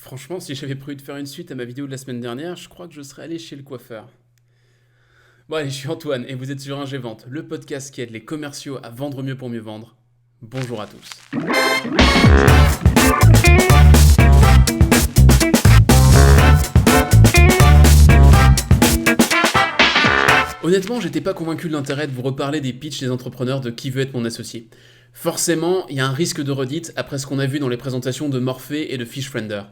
Franchement, si j'avais prévu de faire une suite à ma vidéo de la semaine dernière, je crois que je serais allé chez le coiffeur. Bon allez, je suis Antoine et vous êtes sur Ingévente, le podcast qui aide les commerciaux à vendre mieux pour mieux vendre. Bonjour à tous. Honnêtement, j'étais pas convaincu de l'intérêt de vous reparler des pitchs des entrepreneurs de Qui veut être mon associé. Forcément, il y a un risque de redite après ce qu'on a vu dans les présentations de Morphée et de Fishfriender.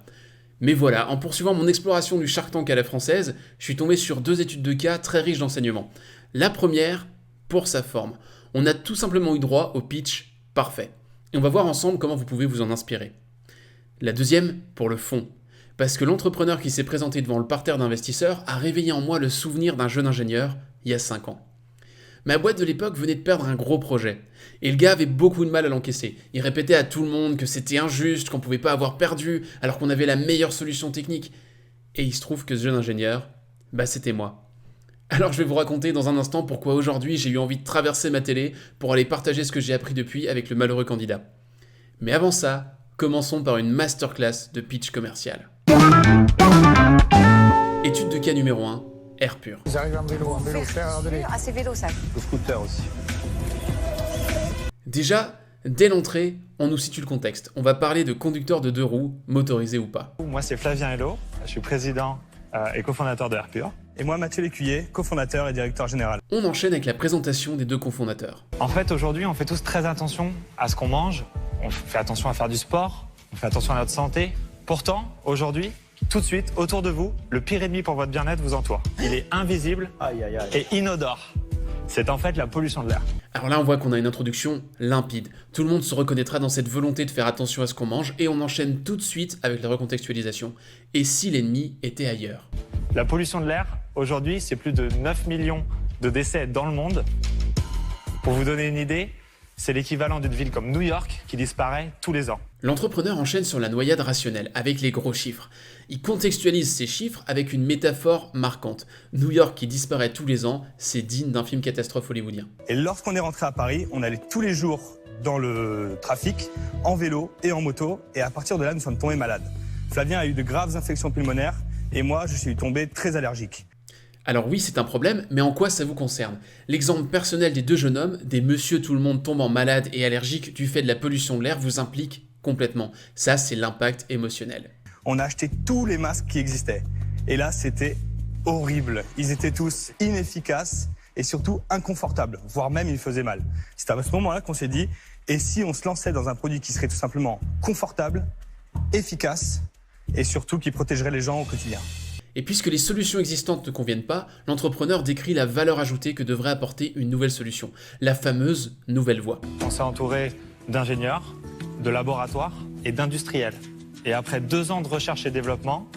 Mais voilà, en poursuivant mon exploration du Shark Tank à la française, je suis tombé sur deux études de cas très riches d'enseignements. La première, pour sa forme. On a tout simplement eu droit au pitch parfait. Et on va voir ensemble comment vous pouvez vous en inspirer. La deuxième, pour le fond. Parce que l'entrepreneur qui s'est présenté devant le parterre d'investisseurs a réveillé en moi le souvenir d'un jeune ingénieur il y a 5 ans. Ma boîte de l'époque venait de perdre un gros projet. Et le gars avait beaucoup de mal à l'encaisser. Il répétait à tout le monde que c'était injuste, qu'on pouvait pas avoir perdu, alors qu'on avait la meilleure solution technique. Et il se trouve que ce jeune ingénieur, c'était moi. Alors je vais vous raconter dans un instant pourquoi aujourd'hui j'ai eu envie de traverser ma télé pour aller partager ce que j'ai appris depuis avec le malheureux candidat. Mais avant ça, commençons par une masterclass de pitch commercial. Étude de cas numéro 1, air pur. Ils arrivent en vélo, Ah, c'est vélo ça. le scooter aussi. Déjà, dès l'entrée, on nous situe le contexte. On va parler de conducteurs de deux roues, motorisés ou pas. Moi, c'est Flavien Hello, je suis président et cofondateur de Airpure. Et moi, Mathieu Lécuyer, cofondateur et directeur général. On enchaîne avec la présentation des deux cofondateurs. En fait, aujourd'hui, on fait tous très attention à ce qu'on mange, on fait attention à faire du sport, on fait attention à notre santé. Pourtant, aujourd'hui, tout de suite, autour de vous, le pire ennemi pour votre bien-être vous entoure. Il est invisible et inodore. C'est en fait la pollution de l'air. Alors là, on voit qu'on a une introduction limpide. Tout le monde se reconnaîtra dans cette volonté de faire attention à ce qu'on mange et on enchaîne tout de suite avec la recontextualisation. Et si l'ennemi était ailleurs ? La pollution de l'air, aujourd'hui, c'est plus de 9 millions de décès dans le monde. Pour vous donner une idée, c'est l'équivalent d'une ville comme New York qui disparaît tous les ans. L'entrepreneur enchaîne sur la noyade rationnelle, avec les gros chiffres. Il contextualise ces chiffres avec une métaphore marquante. New York qui disparaît tous les ans, c'est digne d'un film catastrophe hollywoodien. Et lorsqu'on est rentré à Paris, on allait tous les jours dans le trafic, en vélo et en moto. Et à partir de là, nous sommes tombés malades. Flavien a eu de graves infections pulmonaires et moi, je suis tombé très allergique. Alors oui, c'est un problème, mais en quoi ça vous concerne ? L'exemple personnel des deux jeunes hommes, des monsieur tout le monde tombant malade et allergique du fait de la pollution de l'air, vous implique complètement. Ça, c'est l'impact émotionnel. On a acheté tous les masques qui existaient. Et là, c'était horrible. Ils étaient tous inefficaces et surtout inconfortables, voire même ils faisaient mal. C'est à ce moment-là qu'on s'est dit, et si on se lançait dans un produit qui serait tout simplement confortable, efficace et surtout qui protégerait les gens au quotidien. Et puisque les solutions existantes ne conviennent pas, l'entrepreneur décrit la valeur ajoutée que devrait apporter une nouvelle solution, la fameuse nouvelle voie. On s'est entouré d'ingénieurs, de laboratoires et d'industriels. Et après 2 ans de recherche et développement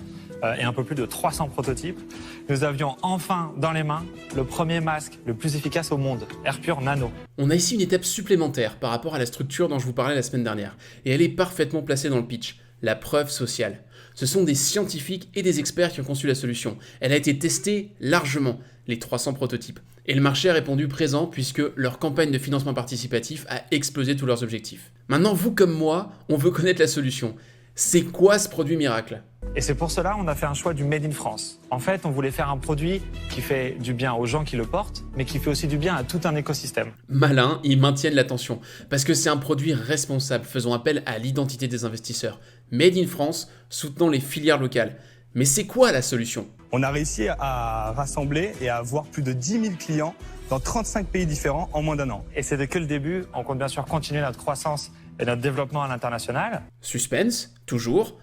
et un peu plus de 300 prototypes, nous avions enfin dans les mains le premier masque le plus efficace au monde, Airpure Nano. On a ici une étape supplémentaire par rapport à la structure dont je vous parlais la semaine dernière, et elle est parfaitement placée dans le pitch, la preuve sociale. Ce sont des scientifiques et des experts qui ont conçu la solution. Elle a été testée largement, les 300 prototypes. Et le marché a répondu présent puisque leur campagne de financement participatif a explosé tous leurs objectifs. Maintenant, vous comme moi, on veut connaître la solution. C'est quoi ce produit miracle ? Et c'est pour cela qu'on a fait un choix du Made in France. En fait, on voulait faire un produit qui fait du bien aux gens qui le portent, mais qui fait aussi du bien à tout un écosystème. Malin, ils maintiennent l'attention, parce que c'est un produit responsable, faisant appel à l'identité des investisseurs. Made in France, soutenant les filières locales. Mais c'est quoi la solution ? On a réussi à rassembler et à avoir plus de 10 000 clients dans 35 pays différents en moins d'1 an. Et c'est que le début, on compte bien sûr continuer notre croissance et notre développement à l'international. Suspense, toujours,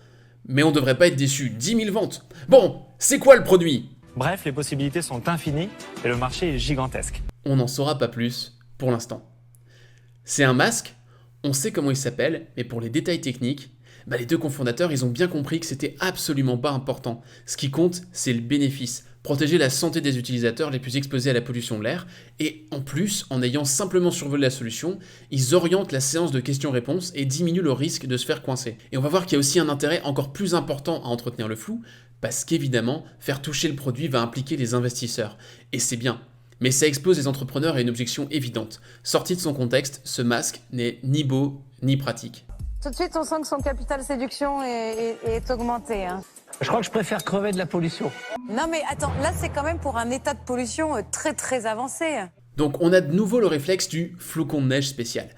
mais on devrait pas être déçu. 10 000 ventes. Bon, c'est quoi le produit ? Bref, les possibilités sont infinies et le marché est gigantesque. On n'en saura pas plus pour l'instant. C'est un masque, on sait comment il s'appelle, mais pour les détails techniques, les deux cofondateurs, ils ont bien compris que c'était absolument pas important. Ce qui compte, c'est le bénéfice. Protéger la santé des utilisateurs les plus exposés à la pollution de l'air. Et en plus, en ayant simplement survolé la solution, ils orientent la séance de questions-réponses et diminuent le risque de se faire coincer. Et on va voir qu'il y a aussi un intérêt encore plus important à entretenir le flou, parce qu'évidemment, faire toucher le produit va impliquer les investisseurs. Et c'est bien. Mais ça expose les entrepreneurs à une objection évidente. Sorti de son contexte, ce masque n'est ni beau ni pratique. Tout de suite, on sent que son capital séduction est augmenté. Hein. Je crois que je préfère crever de la pollution. Non mais attends, là c'est quand même pour un état de pollution très très avancé. Donc on a de nouveau le réflexe du flocon de neige spécial.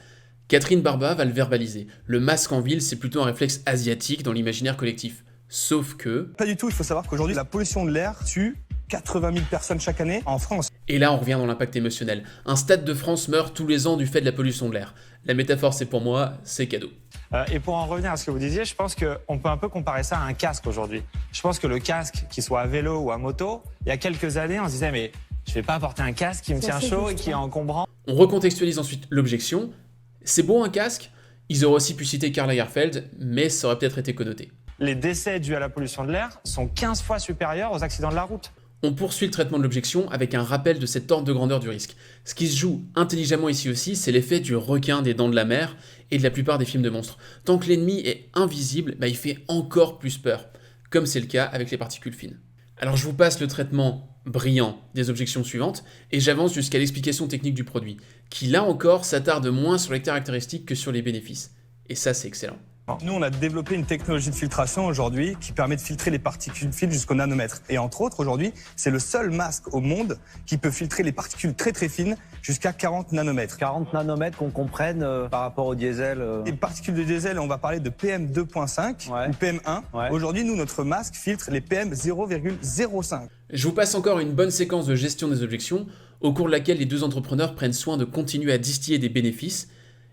Catherine Barba va le verbaliser. Le masque en ville, c'est plutôt un réflexe asiatique dans l'imaginaire collectif. Sauf que... Pas du tout, il faut savoir qu'aujourd'hui, la pollution de l'air tue 80 000 personnes chaque année en France. Et là, on revient dans l'impact émotionnel. Un stade de France meurt tous les ans du fait de la pollution de l'air. La métaphore, c'est pour moi, c'est cadeau. Et pour en revenir à ce que vous disiez, je pense qu'on peut un peu comparer ça à un casque aujourd'hui. Je pense que le casque, qu'il soit à vélo ou à moto, il y a quelques années, on se disait mais je vais pas porter un casque qui me tient chaud et qui est encombrant. On recontextualise ensuite l'objection. C'est beau un casque? Ils auraient aussi pu citer Karl Lagerfeld, mais ça aurait peut-être été connoté. Les décès dus à la pollution de l'air sont 15 fois supérieurs aux accidents de la route. On poursuit le traitement de l'objection avec un rappel de cet ordre de grandeur du risque. Ce qui se joue intelligemment ici aussi, c'est l'effet du requin des Dents de la Mer et de la plupart des films de monstres. Tant que l'ennemi est invisible, il fait encore plus peur, comme c'est le cas avec les particules fines. Alors je vous passe le traitement brillant des objections suivantes et j'avance jusqu'à l'explication technique du produit, qui là encore s'attarde moins sur les caractéristiques que sur les bénéfices. Et ça c'est excellent. Nous, on a développé une technologie de filtration aujourd'hui qui permet de filtrer les particules fines jusqu'au nanomètre. Et entre autres, aujourd'hui, c'est le seul masque au monde qui peut filtrer les particules très très fines jusqu'à 40 nanomètres. 40 nanomètres qu'on comprenne par rapport au diesel. Les particules de diesel, on va parler de PM2.5 ou PM1. Ouais. Aujourd'hui, nous, notre masque filtre les PM 0,05. Je vous passe encore une bonne séquence de gestion des objections, au cours de laquelle les deux entrepreneurs prennent soin de continuer à distiller des bénéfices.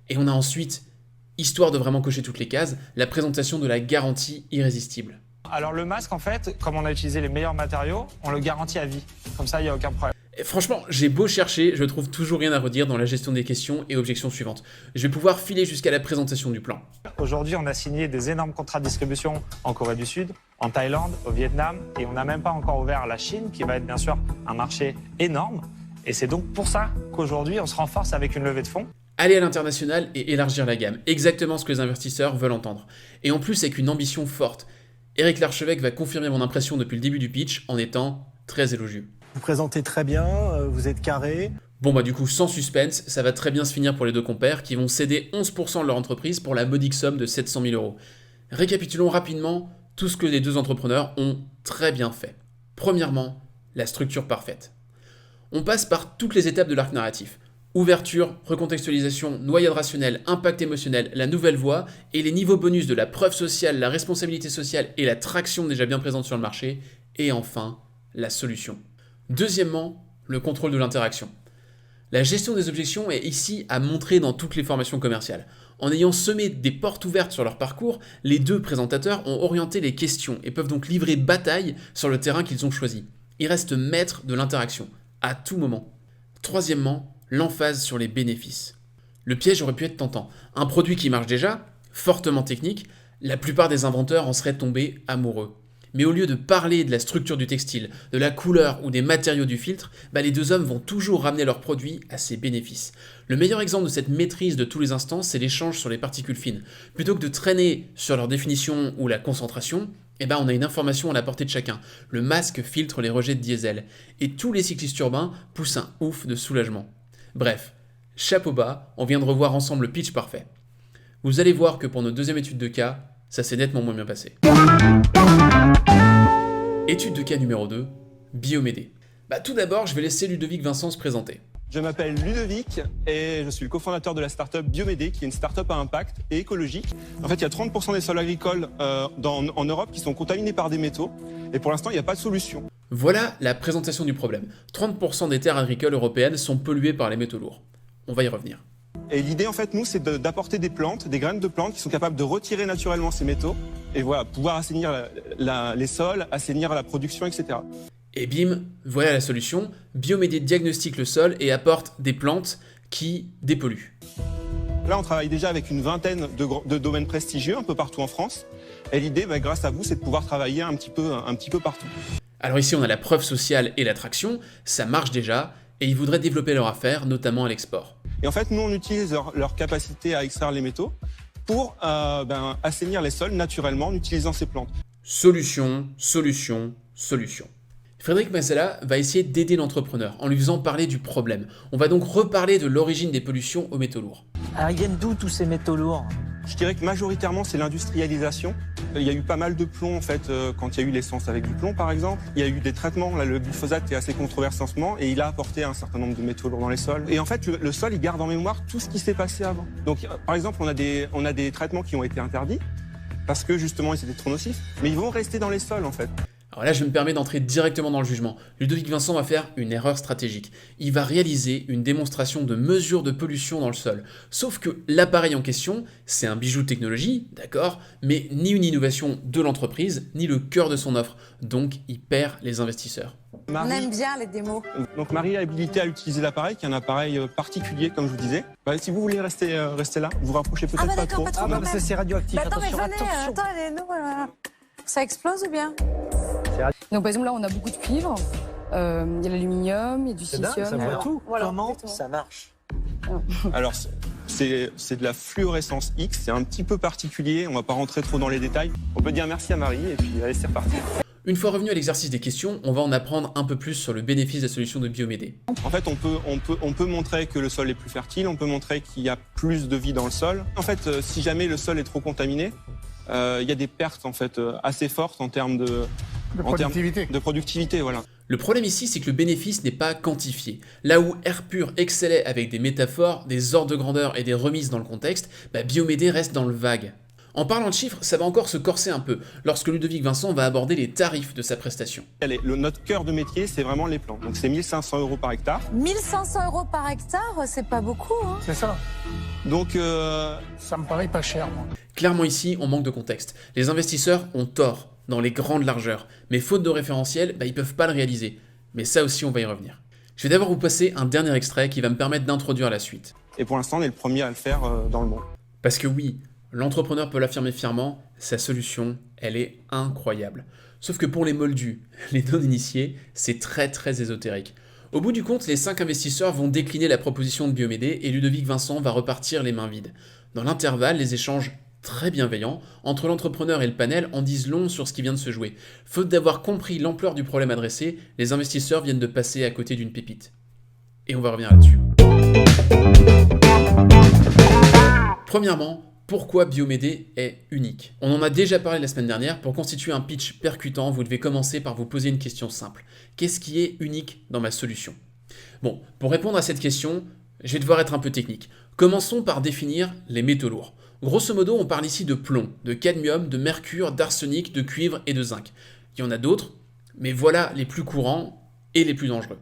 Et on a ensuite, histoire de vraiment cocher toutes les cases, la présentation de la garantie irrésistible. Alors le masque, en fait, comme on a utilisé les meilleurs matériaux, on le garantit à vie. Comme ça, il n'y a aucun problème. Et franchement, j'ai beau chercher, je trouve toujours rien à redire dans la gestion des questions et objections suivantes. Je vais pouvoir filer jusqu'à la présentation du plan. Aujourd'hui, on a signé des énormes contrats de distribution en Corée du Sud, en Thaïlande, au Vietnam, et on n'a même pas encore ouvert la Chine, qui va être bien sûr un marché énorme. Et c'est donc pour ça qu'aujourd'hui, on se renforce avec une levée de fonds. Aller à l'international et élargir la gamme, exactement ce que les investisseurs veulent entendre. Et en plus avec une ambition forte. Éric Larchevêque va confirmer mon impression depuis le début du pitch en étant très élogieux. Vous présentez très bien, vous êtes carré. Bon du coup, sans suspense, ça va très bien se finir pour les deux compères qui vont céder 11% de leur entreprise pour la modique somme de 700 000 €. Récapitulons rapidement tout ce que les deux entrepreneurs ont très bien fait. Premièrement, la structure parfaite. On passe par toutes les étapes de l'arc narratif. Ouverture, recontextualisation, noyade rationnelle, impact émotionnel, la nouvelle voie et les niveaux bonus de la preuve sociale, la responsabilité sociale et la traction déjà bien présente sur le marché. Et enfin, la solution. Deuxièmement, le contrôle de l'interaction. La gestion des objections est ici à montrer dans toutes les formations commerciales. En ayant semé des portes ouvertes sur leur parcours, les deux présentateurs ont orienté les questions et peuvent donc livrer bataille sur le terrain qu'ils ont choisi. Ils restent maîtres de l'interaction, à tout moment. Troisièmement, l'emphase sur les bénéfices. Le piège aurait pu être tentant. Un produit qui marche déjà, fortement technique, la plupart des inventeurs en seraient tombés amoureux. Mais au lieu de parler de la structure du textile, de la couleur ou des matériaux du filtre, les deux hommes vont toujours ramener leur produit à ses bénéfices. Le meilleur exemple de cette maîtrise de tous les instants, c'est l'échange sur les particules fines. Plutôt que de traîner sur leur définition ou la concentration, on a une information à la portée de chacun. Le masque filtre les rejets de diesel. Et tous les cyclistes urbains poussent un ouf de soulagement. Bref, chapeau bas, on vient de revoir ensemble le pitch parfait. Vous allez voir que pour notre deuxième étude de cas, ça s'est nettement moins bien passé. Étude de cas numéro 2, Biomédé. Tout d'abord, je vais laisser Ludovic Vincent se présenter. Je m'appelle Ludovic et je suis le cofondateur de la startup Biomédé, qui est une startup à impact et écologique. En fait, il y a 30% des sols agricoles en Europe qui sont contaminés par des métaux et pour l'instant, il n'y a pas de solution. Voilà la présentation du problème. 30% des terres agricoles européennes sont polluées par les métaux lourds. On va y revenir. Et l'idée, en fait, nous, c'est d'apporter des plantes, des graines de plantes qui sont capables de retirer naturellement ces métaux et pouvoir assainir les sols, assainir la production, etc. Et bim, voilà la solution. Biomédé diagnostique le sol et apporte des plantes qui dépolluent. Là, on travaille déjà avec une vingtaine de domaines prestigieux un peu partout en France. Et l'idée, grâce à vous, c'est de pouvoir travailler un petit peu partout. Alors ici, on a la preuve sociale et l'attraction. Ça marche déjà et ils voudraient développer leur affaire, notamment à l'export. Et en fait, nous, on utilise leur capacité à extraire les métaux pour assainir les sols naturellement en utilisant ces plantes. Solution, solution, solution. Frédéric Mazzella va essayer d'aider l'entrepreneur en lui faisant parler du problème. On va donc reparler de l'origine des pollutions aux métaux lourds. Alors ils viennent d'où tous ces métaux lourds? Je dirais que majoritairement, c'est l'industrialisation. Il y a eu pas mal de plomb, en fait, quand il y a eu l'essence avec du plomb, par exemple. Il y a eu des traitements. Là, le glyphosate est assez controversé en ce moment et il a apporté un certain nombre de métaux lourds dans les sols. Et en fait, le sol, il garde en mémoire tout ce qui s'est passé avant. Donc, par exemple, on a des traitements qui ont été interdits parce que, justement, ils étaient trop nocifs. Mais ils vont rester dans les sols, en fait. Alors là, je me permets d'entrer directement dans le jugement. Ludovic Vincent va faire une erreur stratégique. Il va réaliser une démonstration de mesure de pollution dans le sol. Sauf que l'appareil en question, c'est un bijou de technologie, d'accord, mais ni une innovation de l'entreprise, ni le cœur de son offre. Donc, il perd les investisseurs. On aime bien les démos. Donc Marie est habilitée à utiliser l'appareil, qui est un appareil particulier, comme je vous disais. Si vous voulez rester là, vous rapprochez peut-être pas trop. Pas trop. Ah bah ça c'est radioactif, Attends, mais attention, venez, attention. attends, ça explose ou bien? Donc par exemple là on a beaucoup de cuivre, il y a l'aluminium, il y a du C'est dingue, silicium. ça voit tout. Voilà, Comment exactement. ça marche? Alors, c'est de la fluorescence X, c'est un petit peu particulier, on va pas rentrer trop dans les détails. On peut dire merci à Marie et puis allez, c'est reparti. Une fois revenu à l'exercice des questions, on va en apprendre un peu plus sur le bénéfice de la solution de Biomédé. En fait, on peut montrer que le sol est plus fertile, on peut montrer qu'il y a plus de vie dans le sol. En fait, si jamais le sol est trop contaminé, il y a des pertes en fait assez fortes en termes de productivité, voilà. Le problème ici, c'est que le bénéfice n'est pas quantifié. Là où Air Pur excellait avec des métaphores, des ordres de grandeur et des remises dans le contexte, Biomédé reste dans le vague. En parlant de chiffres, ça va encore se corser un peu lorsque Ludovic Vincent va aborder les tarifs de sa prestation. Notre cœur de métier, c'est vraiment les plantes. Donc c'est 1 500 € par hectare. 1 500 € par hectare, c'est pas beaucoup, hein. C'est ça. Donc Ça me paraît pas cher, moi. Clairement ici, on manque de contexte. Les investisseurs ont tort dans les grandes largeurs, mais faute de référentiel, ils peuvent pas le réaliser. Mais ça aussi, on va y revenir. Je vais d'abord vous passer un dernier extrait qui va me permettre d'introduire la suite. et pour l'instant, on est le premier à le faire dans le monde. Parce que oui, l'entrepreneur peut l'affirmer fièrement, sa solution, elle est incroyable. Sauf que pour les moldus, les non-initiés, c'est très ésotérique. Au bout du compte, les 5 investisseurs vont décliner la proposition de Biomédé et Ludovic Vincent va repartir les mains vides. Dans l'intervalle, les échanges très bienveillants entre l'entrepreneur et le panel en disent long sur ce qui vient de se jouer. Faute d'avoir compris l'ampleur du problème adressé, les investisseurs viennent de passer à côté d'une pépite. Et on va revenir là-dessus. Premièrement, pourquoi Biomédé est unique? On en a déjà parlé la semaine dernière. Pour constituer un pitch percutant, vous devez commencer par vous poser une question simple. Qu'est-ce qui est unique dans ma solution? Bon, pour répondre à cette question, je vais devoir être un peu technique. Commençons par définir les métaux lourds. Grosso modo, on parle ici de plomb, de cadmium, de mercure, d'arsenic, de cuivre et de zinc. Il y en a d'autres, mais voilà les plus courants et les plus dangereux.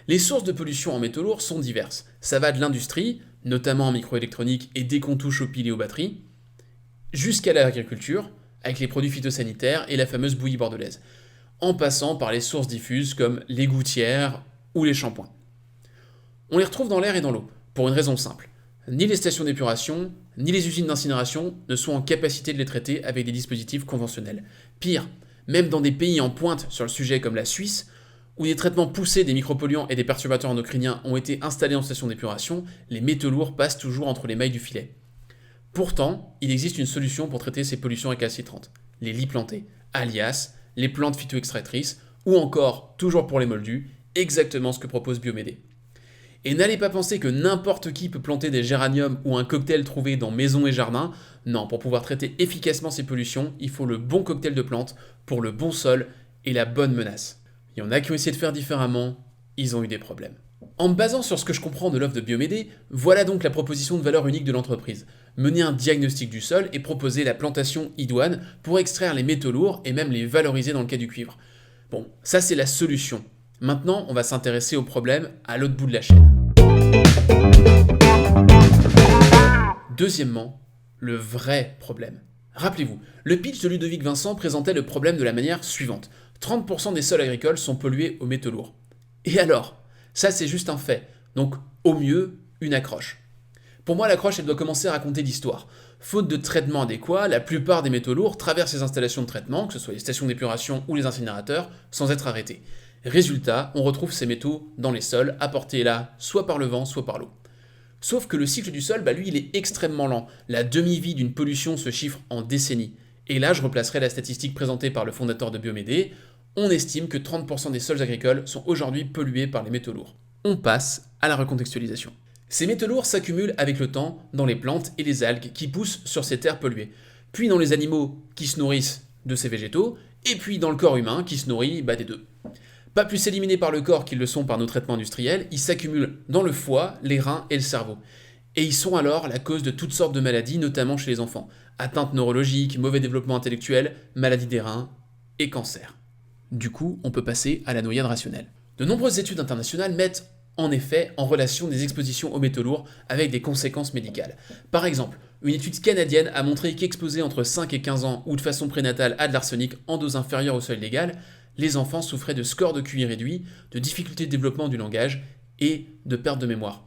Les sources de pollution en métaux lourds sont diverses. Ça va de l'industrie, notamment en microélectronique et dès qu'on touche aux piles et aux batteries, jusqu'à l'agriculture, avec les produits phytosanitaires et la fameuse bouillie bordelaise, en passant par les sources diffuses comme les gouttières ou les shampoings. On les retrouve dans l'air et dans l'eau, pour une raison simple. Ni les stations d'épuration, ni les usines d'incinération ne sont en capacité de les traiter avec des dispositifs conventionnels. Pire, même dans des pays en pointe sur le sujet comme la Suisse, où des traitements poussés des micropolluants et des perturbateurs endocriniens ont été installés en station d'épuration, les métaux lourds passent toujours entre les mailles du filet. Pourtant, il existe une solution pour traiter ces pollutions récalcitrantes, les lits plantés, alias les plantes phytoextractrices, ou encore, toujours pour les moldus, exactement ce que propose Biomédé. Et n'allez pas penser que n'importe qui peut planter des géraniums ou un cocktail trouvé dans maison et jardin. Non, pour pouvoir traiter efficacement ces pollutions, il faut le bon cocktail de plantes pour le bon sol et la bonne menace. Il y en a qui ont essayé de faire différemment, ils ont eu des problèmes. En me basant sur ce que je comprends de l'offre de Biomédé, voilà donc la proposition de valeur unique de l'entreprise. Mener un diagnostic du sol et proposer la plantation idoine pour extraire les métaux lourds et même les valoriser dans le cas du cuivre. Bon, ça c'est la solution. Maintenant, on va s'intéresser au problème à l'autre bout de la chaîne. Deuxièmement, le vrai problème. Rappelez-vous, le pitch de Ludovic Vincent présentait le problème de la manière suivante. 30% des sols agricoles sont pollués aux métaux lourds. Et alors? Ça c'est juste un fait. Donc au mieux, une accroche. Pour moi, l'accroche, elle doit commencer à raconter l'histoire. Faute de traitement adéquat, la plupart des métaux lourds traversent les installations de traitement, que ce soit les stations d'épuration ou les incinérateurs, sans être arrêtés. Résultat, on retrouve ces métaux dans les sols, apportés là, soit par le vent, soit par l'eau. Sauf que le cycle du sol, lui, il est extrêmement lent. La demi-vie d'une pollution se chiffre en décennies. Et là, je replacerai la statistique présentée par le fondateur de Biomédé. On estime que 30% des sols agricoles sont aujourd'hui pollués par les métaux lourds. On passe à la recontextualisation. Ces métaux lourds s'accumulent avec le temps dans les plantes et les algues qui poussent sur ces terres polluées, puis dans les animaux qui se nourrissent de ces végétaux, et puis dans le corps humain qui se nourrit des deux. Pas plus éliminés par le corps qu'ils le sont par nos traitements industriels, ils s'accumulent dans le foie, les reins et le cerveau. Et ils sont alors la cause de toutes sortes de maladies, notamment chez les enfants. Atteintes neurologiques, mauvais développement intellectuel, maladies des reins et cancer. Du coup, on peut passer à la noyade rationnelle. De nombreuses études internationales mettent en effet en relation des expositions aux métaux lourds avec des conséquences médicales. Par exemple, une étude canadienne a montré qu'exposés entre 5 et 15 ans ou de façon prénatale à de l'arsenic en dose inférieure au seuil légal, les enfants souffraient de scores de QI réduits, de difficultés de développement du langage et de perte de mémoire.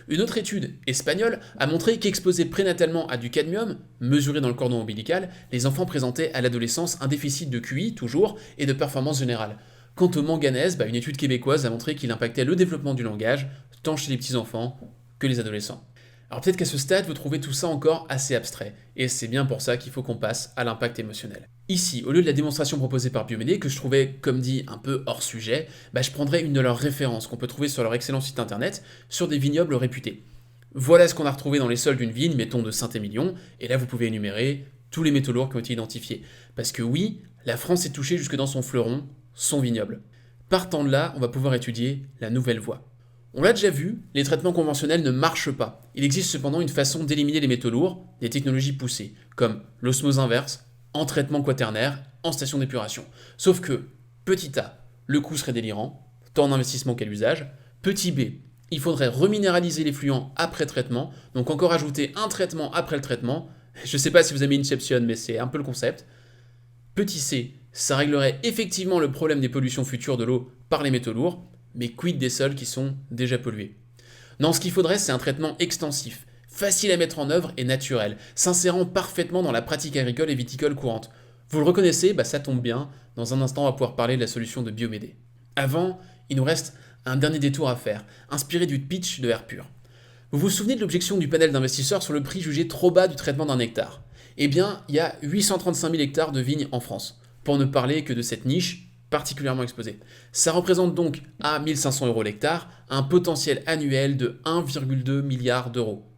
Une autre étude espagnole a montré qu'exposés prénatalement à du cadmium, mesuré dans le cordon ombilical, les enfants présentaient à l'adolescence un déficit de QI, toujours, et de performance générale. Quant au manganèse, une étude québécoise a montré qu'il impactait le développement du langage, tant chez les petits-enfants que les adolescents. Alors peut-être qu'à ce stade, vous trouvez tout ça encore assez abstrait, et c'est bien pour ça qu'il faut qu'on passe à l'impact émotionnel. Ici, au lieu de la démonstration proposée par Biomédé, que je trouvais, comme dit, un peu hors sujet, je prendrais une de leurs références qu'on peut trouver sur leur excellent site internet, sur des vignobles réputés. Voilà ce qu'on a retrouvé dans les sols d'une vigne, mettons de Saint-Émilion, et là vous pouvez énumérer tous les métaux lourds qui ont été identifiés. Parce que oui, la France est touchée jusque dans son fleuron, son vignoble. Partant de là, on va pouvoir étudier la nouvelle voie. On l'a déjà vu, les traitements conventionnels ne marchent pas. Il existe cependant une façon d'éliminer les métaux lourds, des technologies poussées, comme l'osmose inverse, en traitement quaternaire, en station d'épuration. Sauf que, petit a, le coût serait délirant, tant en investissement qu'à l'usage. Petit b, il faudrait reminéraliser les fluents après traitement, donc encore ajouter un traitement après le traitement. Je sais pas si vous aimez Inception, mais c'est un peu le concept. Petit c, ça réglerait effectivement le problème des pollutions futures de l'eau par les métaux lourds, mais quid des sols qui sont déjà pollués? Non, ce qu'il faudrait, c'est un traitement extensif, facile à mettre en œuvre et naturel, s'insérant parfaitement dans la pratique agricole et viticole courante. Vous le reconnaissez, ça tombe bien, dans un instant on va pouvoir parler de la solution de Biomédé. Avant, il nous reste un dernier détour à faire, inspiré du pitch de Air Pur. Vous vous souvenez de l'objection du panel d'investisseurs sur le prix jugé trop bas du traitement d'un hectare? Eh bien, il y a 835 000 hectares de vignes en France, pour ne parler que de cette niche particulièrement exposée. Ça représente donc, à 1 500 € l'hectare, un potentiel annuel de 1,2 milliard d'euros.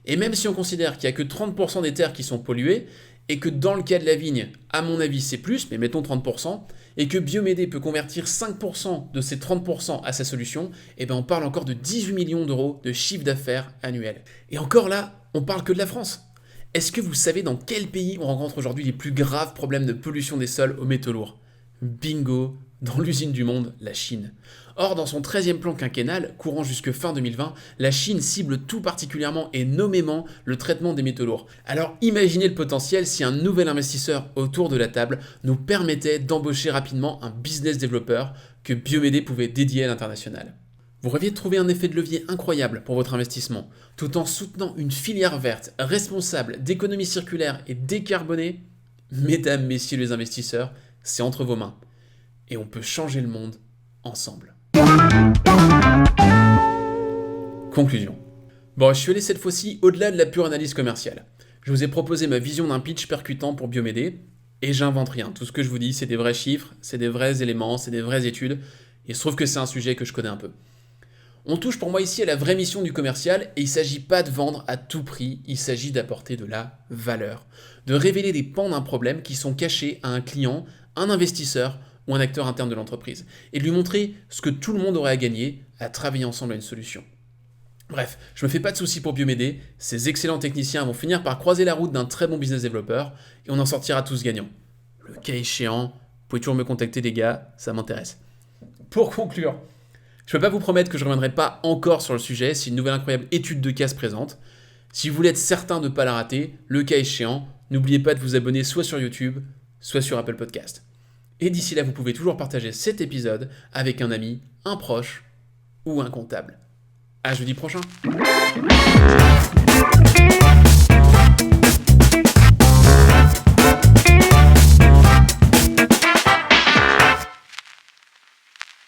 Et même si on considère qu'il n'y a que 30% des terres qui sont polluées, et que dans le cas de la vigne, à mon avis c'est plus, mais mettons 30%, et que Biomédé peut convertir 5% de ces 30% à sa solution, on parle encore de 18 millions d'euros de chiffre d'affaires annuel. Et encore là, on parle que de la France. Est-ce que vous savez dans quel pays on rencontre aujourd'hui les plus graves problèmes de pollution des sols aux métaux lourds? Bingo, dans l'usine du monde, la Chine. Or, dans son 13e plan quinquennal, courant jusque fin 2020, la Chine cible tout particulièrement et nommément le traitement des métaux lourds. Alors imaginez le potentiel si un nouvel investisseur autour de la table nous permettait d'embaucher rapidement un business développeur que Biomédé pouvait dédier à l'international. Vous rêviez de trouver un effet de levier incroyable pour votre investissement, tout en soutenant une filière verte, responsable, d'économie circulaire et décarbonée? Mesdames, messieurs les investisseurs, c'est entre vos mains. Et on peut changer le monde ensemble. Conclusion. Bon, je suis allé cette fois-ci au-delà de la pure analyse commerciale. Je vous ai proposé ma vision d'un pitch percutant pour Biomédé, et j'invente rien. Tout ce que je vous dis, c'est des vrais chiffres, c'est des vrais éléments, c'est des vraies études, et il se trouve que c'est un sujet que je connais un peu. On touche pour moi ici à la vraie mission du commercial, et il ne s'agit pas de vendre à tout prix, il s'agit d'apporter de la valeur, de révéler des pans d'un problème qui sont cachés à un client, un investisseur ou un acteur interne de l'entreprise, et de lui montrer ce que tout le monde aurait à gagner à travailler ensemble à une solution. Bref, je me fais pas de soucis pour Biomédé, ces excellents techniciens vont finir par croiser la route d'un très bon business développeur, et on en sortira tous gagnants. Le cas échéant, vous pouvez toujours me contacter les gars, ça m'intéresse. Pour conclure, je peux pas vous promettre que je reviendrai pas encore sur le sujet si une nouvelle incroyable étude de cas se présente. Si vous voulez être certain de ne pas la rater, le cas échéant, n'oubliez pas de vous abonner soit sur YouTube, soit sur Apple Podcast. Et d'ici là, vous pouvez toujours partager cet épisode avec un ami, un proche ou un comptable. À jeudi prochain.